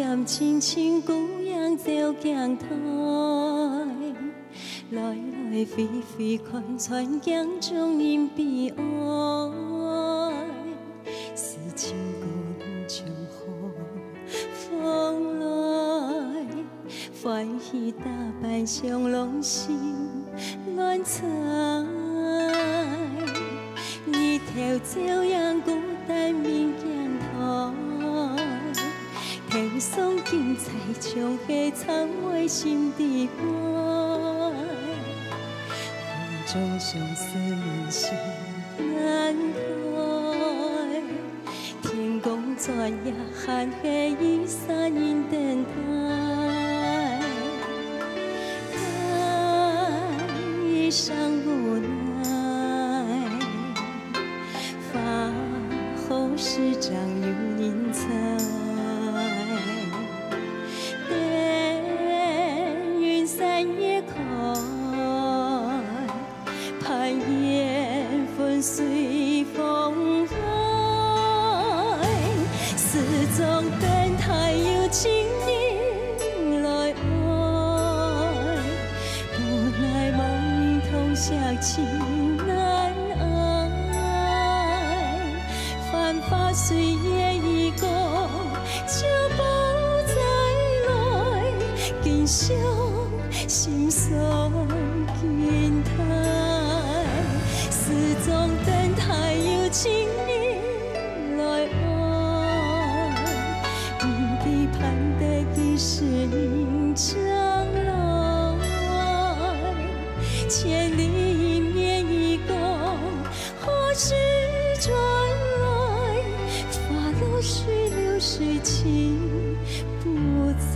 念亲像孤羊走江台，来来飞飞看船江中因悲哀，思情故人将雨风来，欢喜打扮上拢心乱猜，日头照样孤单面镜台。 天送金彩，将夏草埋心底怀。风中相思人心难开，天公转夜寒黑雨伞因等待，爱上无奈，发后是长有人猜。 随风来，始终等待有情人来爱，无奈梦影同相情难挨，繁华岁月已过，就不再来，今生心酸紧叹。 始终等待有情人来爱，不必盼得一世人将来，千里迎面一个何时转来？发落水流水情不在。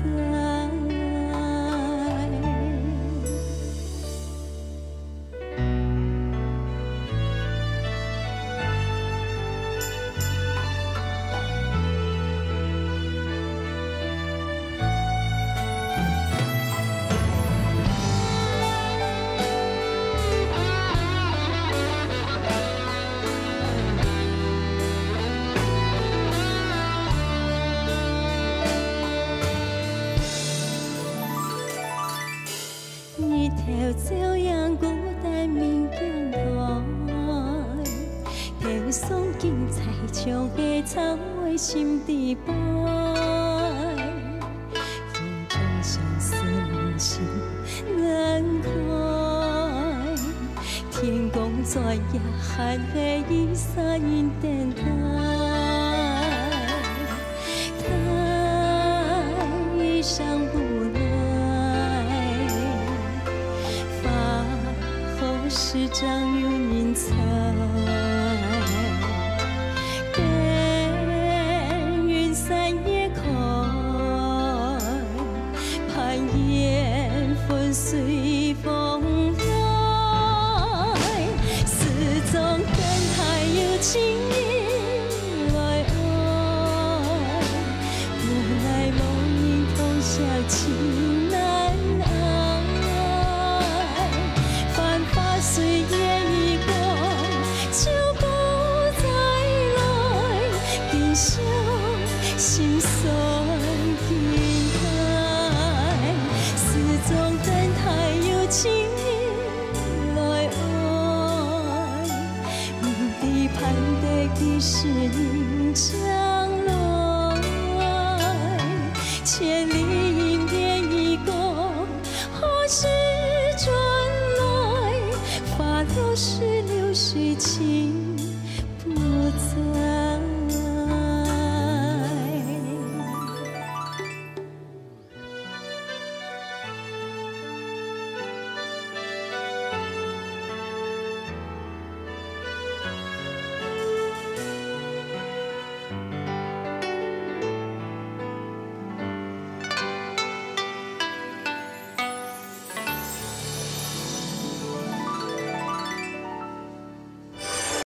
日头照样孤单面镜台，天送金彩，将夏草埋心底怀。风中相思人心难开，天公转夜寒黑雨伞因等待，太伤无奈。 是长有人猜，但愿三夜开，盼缘分随风来，始终等待有情人来爱，无奈梦影同相情难挨。 岁月已过，就不再来，今生心酸紧叹，始终等待有情人来爱，不必盼得一世人将来，千里迎面一个何时？